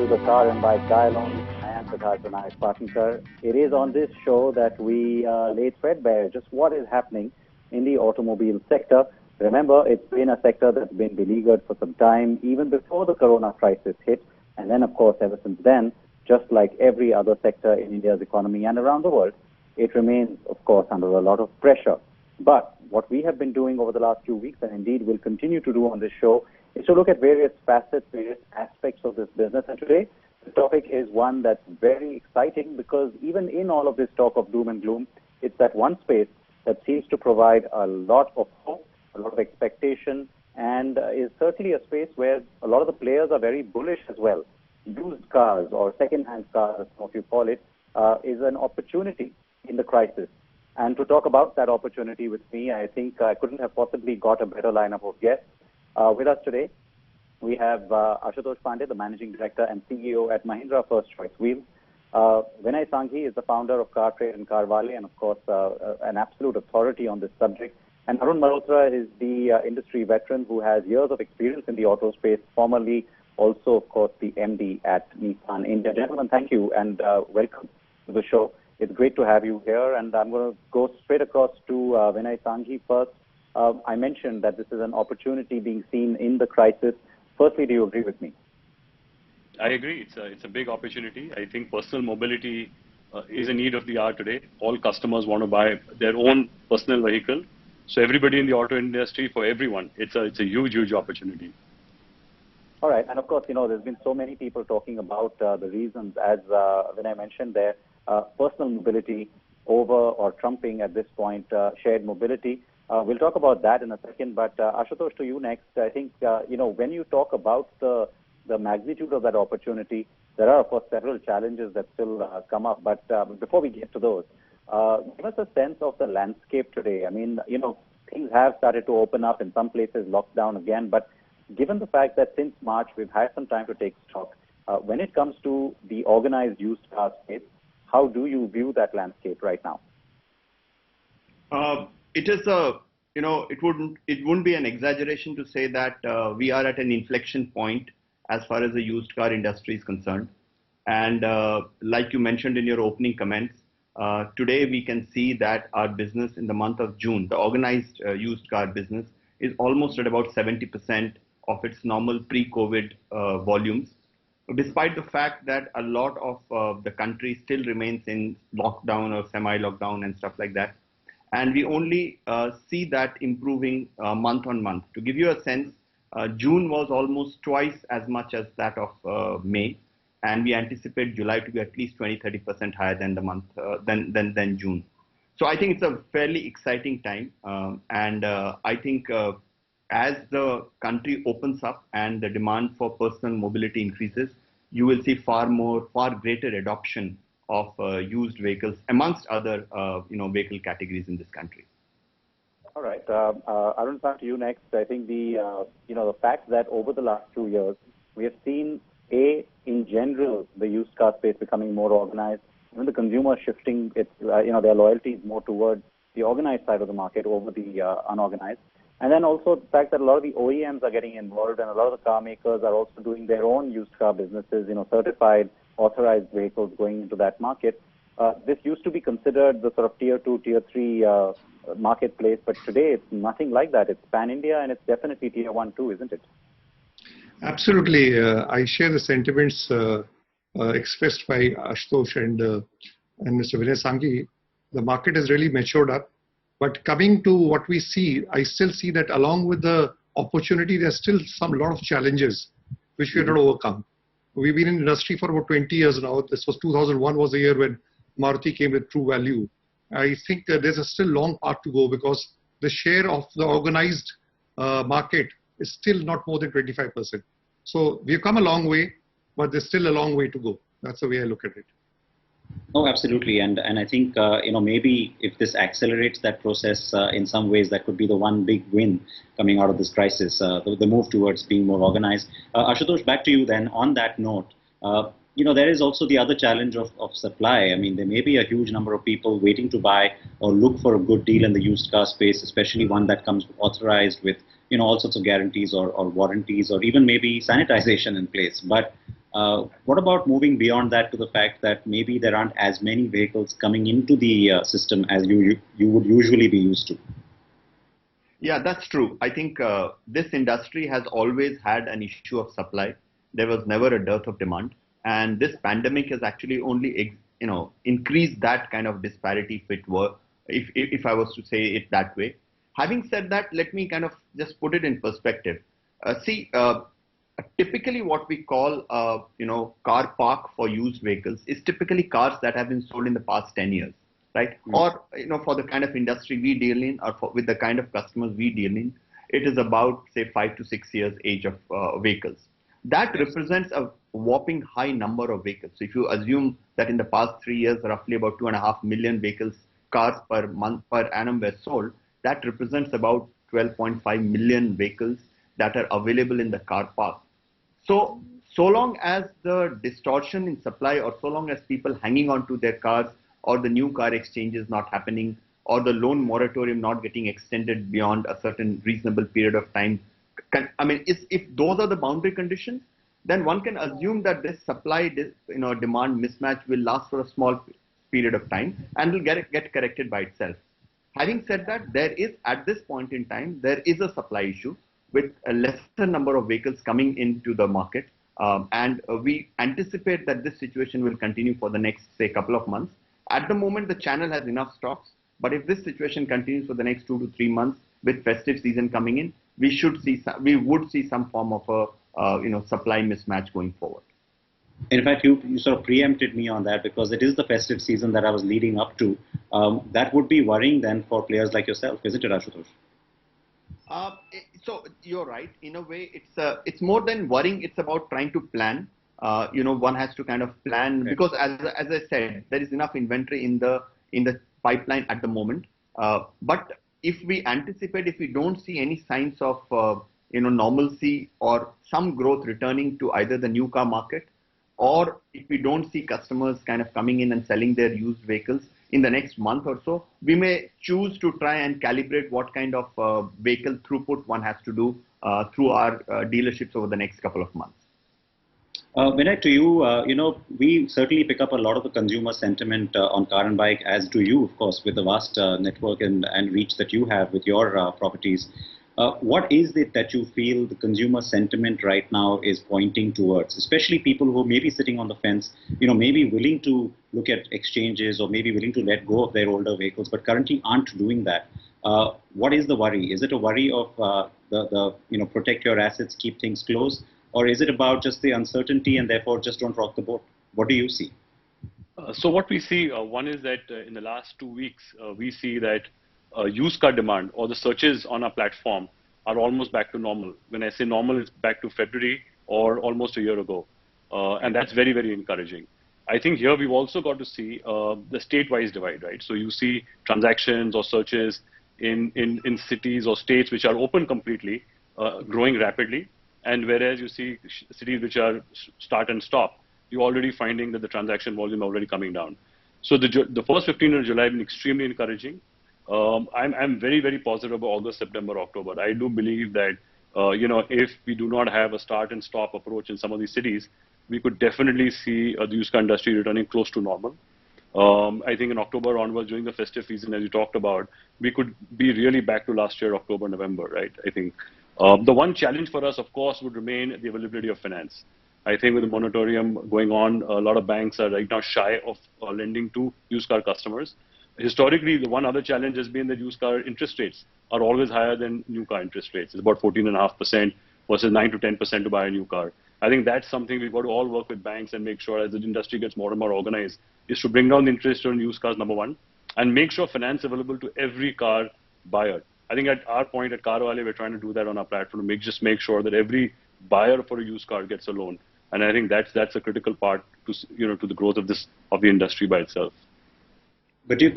to the Car and Bike Dialogue. I am Siddharth Vinayak Patankar. It is on this show that we lay threadbare just what is happening in the automobile sector. Remember, it's been a sector that's been beleaguered for some time, even before the corona crisis hit. And then, of course, ever since then, just like every other sector in India's economy and around the world, it remains, of course, under a lot of pressure. But what we have been doing over the last few weeks, and indeed will continue to do on this show, is to look at various facets, various aspects of this business. And today, the topic is one that's very exciting because even in all of this talk of doom and gloom, it's that one space that seems to provide a lot of hope, a lot of expectation, and is certainly a space where a lot of the players are very bullish as well. Used cars or second-hand cars, as some of you call it, is an opportunity in the crisis. And to talk about that opportunity with me, I think I couldn't have possibly got a better lineup of guests. With us today, we have Ashutosh Pandey, the Managing Director and CEO at Mahindra First Choice Wheels. Vinay Sanghi is the founder of Car Trade and Carvale, and of course, an absolute authority on this subject. And Arun Malhotra is the industry veteran who has years of experience in the auto space, formerly also, of course, the MD at Nissan India. Gentlemen, thank you and welcome to the show. It's great to have you here, and I'm going to go straight across to Vinay Sanghi first. I mentioned that this is an opportunity being seen in the crisis. Firstly, do you agree with me? I agree. It's a big opportunity. I think personal mobility is a need of the hour today. All customers want to buy their own personal vehicle. So everybody in the auto industry, for everyone, it's a huge, huge opportunity. All right. And of course, you know, there's been so many people talking about the reasons, as Vinay mentioned there, personal mobility over or trumping at this point shared mobility. We'll talk about that in a second, but Ashutosh, to you next. I think, you know, when you talk about the magnitude of that opportunity, there are, of course, several challenges that still come up. But before we get to those, give us a sense of the landscape today. I mean, you know, things have started to open up, in some places locked down again. But given the fact that since March we've had some time to take stock, when it comes to the organized used car space, how do you view that landscape right now? It is you know, it wouldn't be an exaggeration to say that we are at an inflection point as far as the used car industry is concerned. And like you mentioned in your opening comments, today we can see that our business in the month of June, the organized used car business, is almost at about 70% of its normal pre-COVID volumes, despite the fact that a lot of the country still remains in lockdown or semi-lockdown and stuff like that. And we only see that improving month on month. To give you a sense, June was almost twice as much as that of May, and we anticipate July to be at least 20-30% higher than the month than June. So I think it's a fairly exciting time, and I think as the country opens up and the demand for personal mobility increases, you will see far greater adoption of used vehicles amongst other vehicle categories in this country. All right, Arun, to you next. I think the fact that over the last 2 years we have seen in general the used car space becoming more organized, even the consumer shifting its their loyalties more towards the organized side of the market over the unorganized. And then also the fact that a lot of the OEMs are getting involved and a lot of the car makers are also doing their own used car businesses, certified, authorized vehicles going into that market. This used to be considered the sort of tier 2, tier 3 marketplace, but today it's nothing like that. It's pan-India and it's definitely tier 1 too, isn't it? Absolutely. I share the sentiments expressed by Ashutosh and Mr. Vinay Sanghi. The market has really matured up. But coming to what we see, I still see that along with the opportunity, there's still a lot of challenges which we have to overcome. We've been in the industry for about 20 years now. This was 2001 was the year when Maruti came with True Value. I think there's a still long path to go because the share of the organized market is still not more than 25%. So we've come a long way, but there's still a long way to go. That's the way I look at it. Oh, absolutely. And I think, maybe if this accelerates that process in some ways, that could be the one big win coming out of this crisis, the move towards being more organized. Ashutosh, back to you then. On that note, there is also the other challenge of supply. I mean, there may be a huge number of people waiting to buy or look for a good deal in the used car space, especially one that comes authorized with, all sorts of guarantees or warranties or even maybe sanitization in place. But What about moving beyond that to the fact that maybe there aren't as many vehicles coming into the system as you would usually be used to? Yeah, that's true. I think this industry has always had an issue of supply. There was never a dearth of demand, and this pandemic has actually only increased that kind of disparity. If I was to say it that way. Having said that, let me kind of just put it in perspective. Typically what we call car park for used vehicles is typically cars that have been sold in the past 10 years, right? Or for the kind of industry we deal in, or with the kind of customers we deal in, it is about say 5 to 6 years age of vehicles. That represents a whopping high number of vehicles. So if you assume that in the past 3 years roughly about 2.5 million vehicles, cars per month per annum were sold, that represents about 12.5 million vehicles that are available in the car park. So long as the distortion in supply, or so long as people hanging on to their cars, or the new car exchange is not happening, or the loan moratorium not getting extended beyond a certain reasonable period of time, if those are the boundary conditions, then one can assume that this demand mismatch will last for a small period of time and will get corrected by itself. Having said that, there is, at this point in time, there is a supply issue with a lesser number of vehicles coming into the market. And we anticipate that this situation will continue for the next, say, couple of months. At the moment, the channel has enough stocks, but if this situation continues for the next 2 to 3 months with festive season coming in, we would see some form of a supply mismatch going forward. In fact, you sort of preempted me on that, because it is the festive season that I was leading up to. That would be worrying then for players like yourself, isn't it, Ashutosh? So you're right. In a way, it's more than worrying. It's about trying to plan. One has to kind of plan, because as I said, there is enough inventory in the pipeline at the moment. But if we don't see any signs of normalcy or some growth returning to either the new car market, or if we don't see customers kind of coming in and selling their used vehicles in the next month or so, we may choose to try and calibrate what kind of vehicle throughput one has to do through our dealerships over the next couple of months. Vinayak, to you, we certainly pick up a lot of the consumer sentiment on car and bike, as do you, of course, with the vast network and reach that you have with your properties. What is it that you feel the consumer sentiment right now is pointing towards, especially people who may be sitting on the fence, maybe willing to look at exchanges or maybe willing to let go of their older vehicles, but currently aren't doing that? What is the worry? Is it a worry of the protect your assets, keep things close? Or is it about just the uncertainty and therefore just don't rock the boat? What do you see? So what we see, one is that in the last 2 weeks, we see that used car demand or the searches on our platform are almost back to normal. When I say normal, it's back to February or almost a year ago. And that's very, very encouraging. I think here we've also got to see the state-wise divide, right? So you see transactions or searches in cities or states which are open completely, growing rapidly. And whereas you see cities which are start and stop, you're already finding that the transaction volume already coming down. So the first 15 of July have been extremely encouraging. I'm very, very positive about August, September, October. I do believe that, if we do not have a start and stop approach in some of these cities, we could definitely see the used car industry returning close to normal. I think in October onwards, during the festive season, as you talked about, we could be really back to last year, October, November, right? I think the one challenge for us, of course, would remain the availability of finance. I think with the moratorium going on, a lot of banks are right now shy of lending to used car customers. Historically, the one other challenge has been that used car interest rates are always higher than new car interest rates. It's about 14.5% versus 9 to 10% to buy a new car. I think that's something we've got to all work with banks and make sure, as the industry gets more and more organized, is to bring down the interest on used cars, number one, and make sure finance available to every car buyer. I think at our point at Carvale, we're trying to do that on our platform to just make sure that every buyer for a used car gets a loan. And I think that's a critical part to the growth of the industry by itself. But do you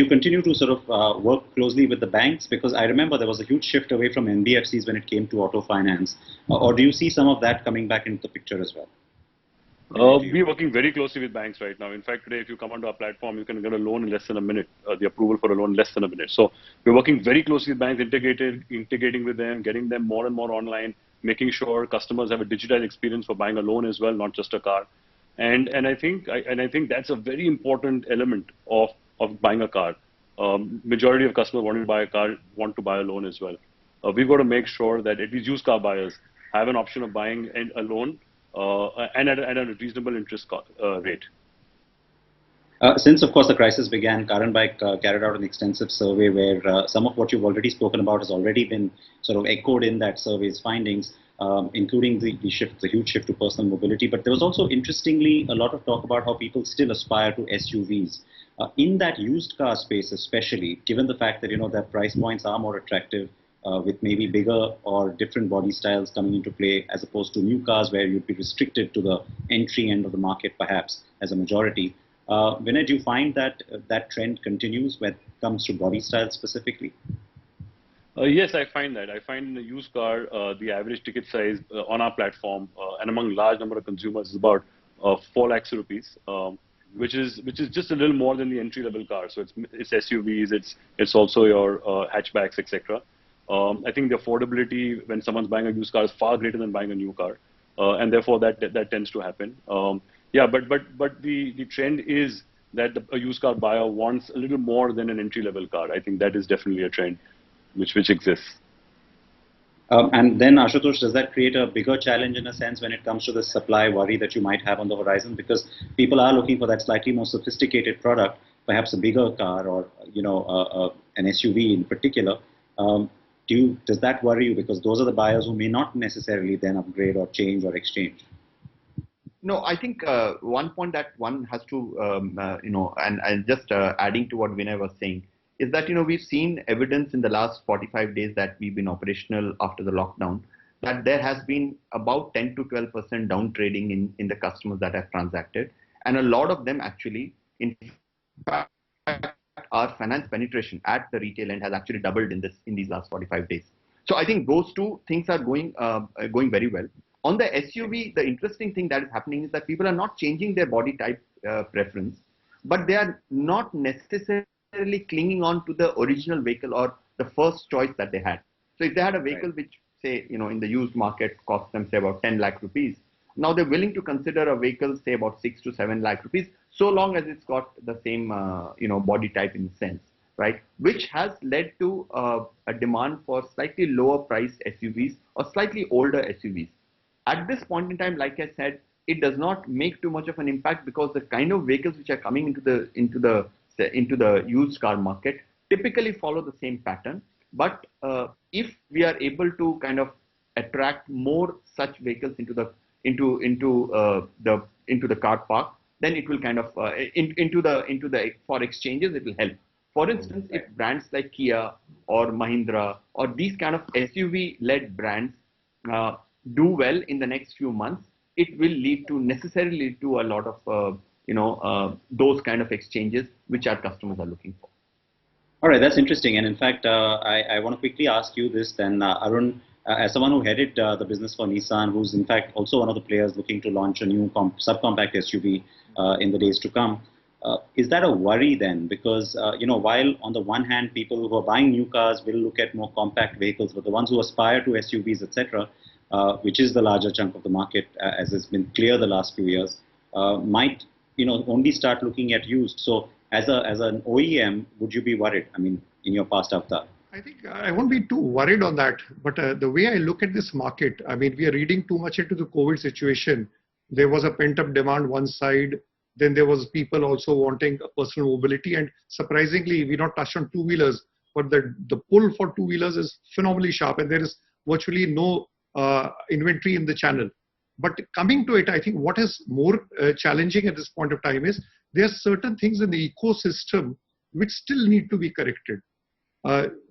continue to sort of work closely with the banks? Because I remember there was a huge shift away from NBFCs when it came to auto finance. Or do you see some of that coming back into the picture as well? We're working very closely with banks right now. In fact, today, if you come onto our platform, you can get a loan in less than a minute, the approval for a loan in less than a minute. So we're working very closely with banks, integrating with them, getting them more and more online, making sure customers have a digitized experience for buying a loan as well, not just a car. And I think that's a very important element of buying a car. Majority of customers wanting to buy a car want to buy a loan as well. We've got to make sure that at least used car buyers have an option of buying a loan and at a reasonable interest rate. Since, of course, the crisis began, carandbike carried out an extensive survey where some of what you've already spoken about has already been sort of echoed in that survey's findings, including the huge shift to personal mobility. But there was also, interestingly, a lot of talk about how people still aspire to SUVs. In that used car space, especially, given the fact that, that price points are more attractive, with maybe bigger or different body styles coming into play, as opposed to new cars where you'd be restricted to the entry end of the market, perhaps, as a majority. Vinay, do you find that that trend continues when it comes to body style specifically? Yes, I find that. I find in a used car, the average ticket size on our platform and among large number of consumers is about 4 lakhs rupees, which is just a little more than the entry level car. So it's SUVs, it's also your hatchbacks, etc. I think the affordability when someone's buying a used car is far greater than buying a new car, and therefore that tends to happen. Yeah, but the trend is that a used car buyer wants a little more than an entry level car. I think that is definitely a trend which exists. And then, Ashutosh, does that create a bigger challenge in a sense when it comes to the supply worry that you might have on the horizon? Because people are looking for that slightly more sophisticated product, perhaps a bigger car or an SUV in particular. Does that worry you? Because those are the buyers who may not necessarily then upgrade or change or exchange. No, I think one point that one has to, and just adding to what Vinay was saying, is that, we've seen evidence in the last 45 days that we've been operational after the lockdown, that there has been about 10 to 12% down trading in the customers that have transacted. And a lot of them actually, in fact, our finance penetration at the retail end has actually doubled in these last 45 days. So I think those two things are going very well. On the SUV, the interesting thing that is happening is that people are not changing their body type preference, but they are not necessarily clinging on to the original vehicle or the first choice that they had. So if they had a vehicle which, say, in the used market cost them, say, about 10 lakh rupees, now they're willing to consider a vehicle, say, about 6 to 7 lakh rupees, so long as it's got the same, body type in a sense, right? Which has led to a demand for slightly lower priced SUVs or slightly older SUVs. At this point in time, like I said, it does not make too much of an impact because the kind of vehicles which are coming into the used car market typically follow the same pattern. But if we are able to kind of attract more such vehicles into the car park, then it will kind of for exchanges it will help. For instance, if brands like Kia or Mahindra or these kind of SUV-led brands do well in the next few months, it will necessarily lead to a lot of those kind of exchanges which our customers are looking for. All right, that's interesting. And in fact, I want to quickly ask you this then, Arun, as someone who headed the business for Nissan, who's in fact also one of the players looking to launch a new subcompact SUV in the days to come. Is that a worry then? Because, while on the one hand, people who are buying new cars will look at more compact vehicles, but the ones who aspire to SUVs, etc., which is the larger chunk of the market, as has been clear the last few years, might only start looking at used. So as an OEM, would you be worried? I mean, in your past avatar? I think I won't be too worried on that. But the way I look at this market, I mean, we are reading too much into the COVID situation. There was a pent-up demand one side. Then there was people also wanting a personal mobility. And surprisingly, we not touched on two-wheelers, but the pull for two-wheelers is phenomenally sharp. And there is virtually no inventory in the channel. But coming to it, I think what is more challenging at this point of time is there are certain things in the ecosystem which still need to be corrected.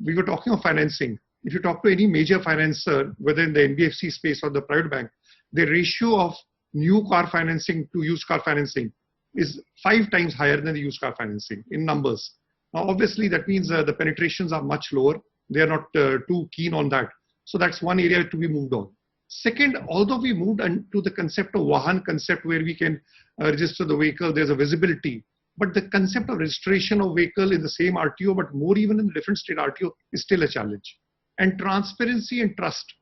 We were talking of financing. If you talk to any major financer, whether in the NBFC space or the private bank, the ratio of new car financing to used car financing is 5 times higher than the used car financing in numbers. Now, obviously, that means the penetrations are much lower. They are not too keen on that. So that's one area to be moved on. Second, although we moved into the concept of Vahan concept where we can register the vehicle, there's a visibility. But the concept of registration of vehicle in the same RTO, but more even in the different state RTO is still a challenge. And transparency and trust.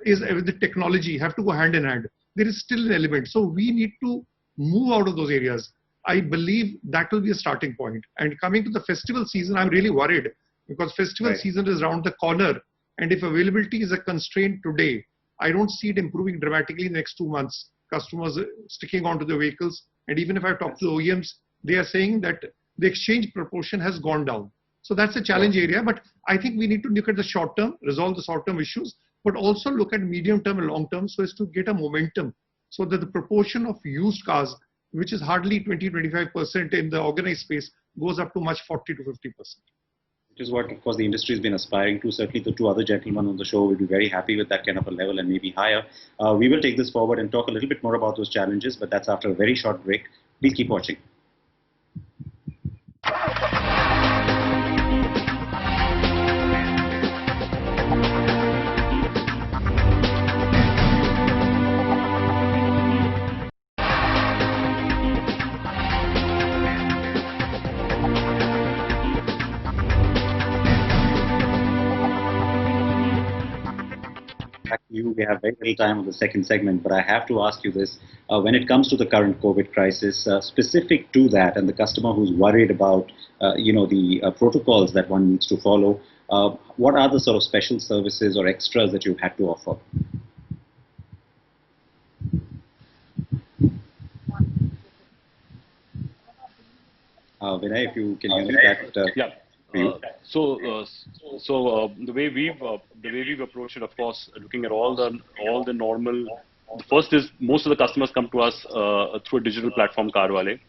is the technology have to go hand in hand. There is still an element. So we need to move out of those areas. I believe that will be a starting point. And coming to the festival season, I'm really worried because festival season is around the corner. And if availability is a constraint today, I don't see it improving dramatically in the next 2 months. Customers sticking onto the vehicles. And even if I talk to the OEMs, they are saying that the exchange proportion has gone down. So that's a challenge area. But I think we need to look at the short term, resolve the short term issues, but also look at medium term and long term so as to get a momentum so that the proportion of used cars, which is hardly 20-25% in the organized space, goes up to much 40 to 50%. Which is what, of course, the industry has been aspiring to. Certainly the two other gentlemen on the show will be very happy with that kind of a level and maybe higher. We will take this forward and talk a little bit more about those challenges, but that's after a very short break. Please keep watching. We have very little time on the second segment, but I have to ask you this. When it comes to the current COVID crisis, specific to that and the customer who's worried about, the protocols that one needs to follow, what are the sort of special services or extras that you've had to offer? Vinay, if you can hear me, that... Yeah. The way we've approached it, of course, looking at all the normal. The first is most of the customers come to us through a digital platform, Carwale,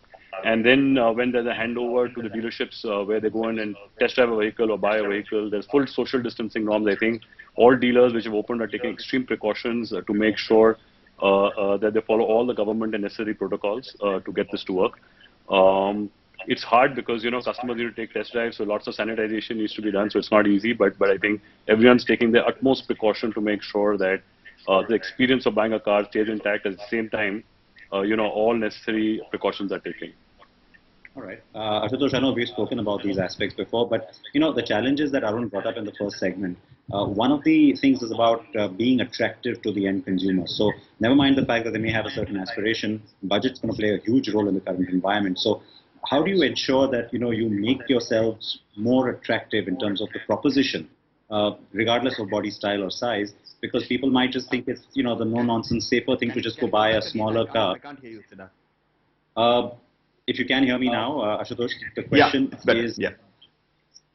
and then when there's a handover to the dealerships where they go in and test drive a vehicle or buy a vehicle, there's full social distancing norms. I think all dealers which have opened are taking extreme precautions to make sure that they follow all the government and necessary protocols to get this to work. It's hard because, customers need to take test drives, so lots of sanitization needs to be done, so it's not easy, but I think everyone's taking the utmost precaution to make sure that the experience of buying a car stays intact. At the same time, all necessary precautions are taken. All right. Ashutosh, I know we've spoken about these aspects before, but, the challenges that Arun brought up in the first segment, one of the things is about being attractive to the end consumer. So never mind the fact that they may have a certain aspiration, budget's going to play a huge role in the current environment. So how do you ensure that, you make yourselves more attractive in terms of the proposition, regardless of body style or size? Because people might just think it's, the no-nonsense, safer thing to just go buy a smaller car. I can't hear you, Siddharth. If you can hear me now, Ashutosh, the question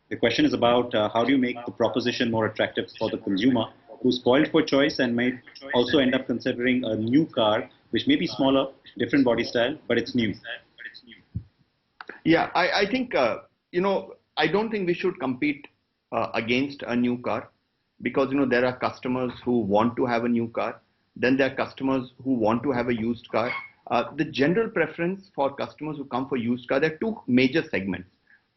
the question is about how do you make the proposition more attractive for the consumer who's spoiled for choice and might also end up considering a new car, which may be smaller, different body style, but it's new. Yeah, I think, I don't think we should compete against a new car because, there are customers who want to have a new car. Then there are customers who want to have a used car. The general preference for customers who come for used car, there are two major segments.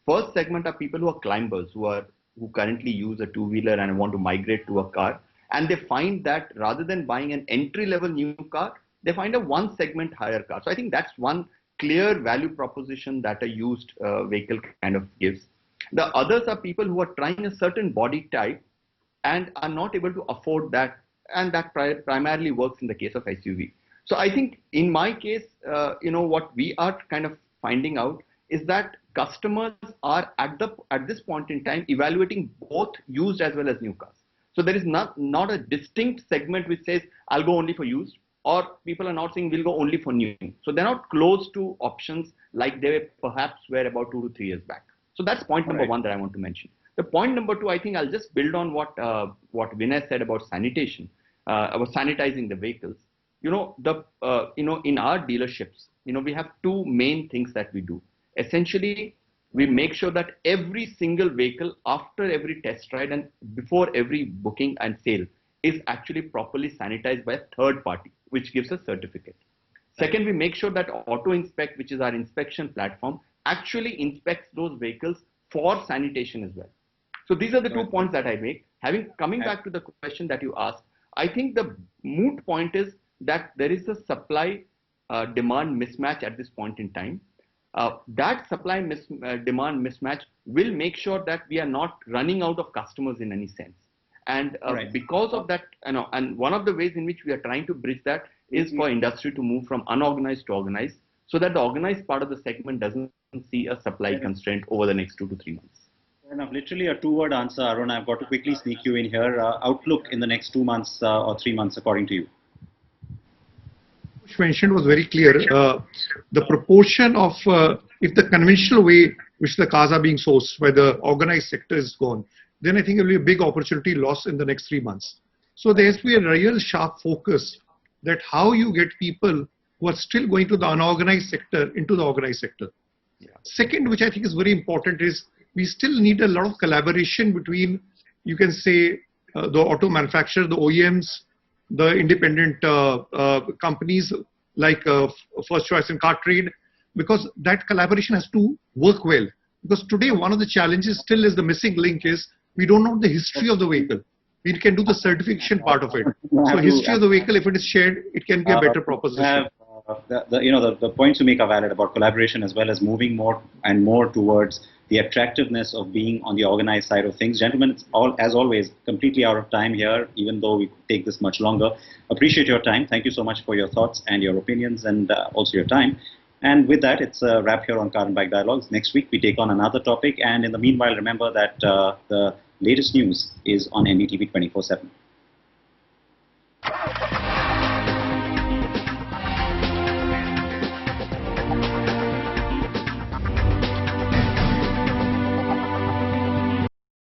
First segment are people who are climbers, who currently use a two-wheeler and want to migrate to a car. And they find that rather than buying an entry-level new car, they find a one segment higher car. So I think that's one clear value proposition that a used vehicle kind of gives. The others are people who are trying a certain body type and are not able to afford that, and that primarily works in the case of SUV. So I think in my case, what we are kind of finding out is that customers are at this point in time evaluating both used as well as new cars. So there is not a distinct segment which says I'll go only for used, or people are not saying we'll go only for new. So they're not close to options like they perhaps were about 2 to 3 years back. So that's point number one that I want to mention. The point number two, I think I'll just build on what Vinay said about sanitation, about sanitizing the vehicles. In our dealerships, we have two main things that we do. Essentially, we make sure that every single vehicle after every test ride and before every booking and sale is actually properly sanitized by a third party, which gives a certificate. Second, we make sure that Auto Inspect, which is our inspection platform, actually inspects those vehicles for sanitation as well. So these are the 2 points that I make. Coming back to the question that you asked, I think the moot point is that there is a supply demand mismatch at this point in time. That supply demand mismatch will make sure that we are not running out of customers in any sense. And Right. because of that, and one of the ways in which we are trying to bridge that is for industry to move from unorganized to organized, so that the organized part of the segment doesn't see a supply constraint over the next 2 to 3 months. Fair enough. Literally a two-word answer, Arun. I've got to quickly sneak you in here. Outlook in the next 2 months or 3 months, according to you. Which mentioned was very clear. The proportion of if the conventional way which the cars are being sourced by the organized sector is gone, then I think it will be a big opportunity loss in the next 3 months. So there has to be a real sharp focus that how you get people who are still going to the unorganized sector into the organized sector. Yeah. Second, which I think is very important, is we still need a lot of collaboration between, you can say, the auto manufacturer, the OEMs, the independent companies like First Choice and Car Trade, because that collaboration has to work well. Because today, one of the challenges still is the missing link is we don't know the history of the vehicle. We can do the certification part of it. So history of the vehicle, if it is shared, it can be a better proposition. The points you make are valid about collaboration as well as moving more and more towards the attractiveness of being on the organized side of things. Gentlemen, it's as always, completely out of time here, even though we could take this much longer. Appreciate your time. Thank you so much for your thoughts and your opinions and also your time. And with that, it's a wrap here on Car and Bike Dialogues. Next week, we take on another topic. And in the meanwhile, remember that the latest news is on NDTV 24/7.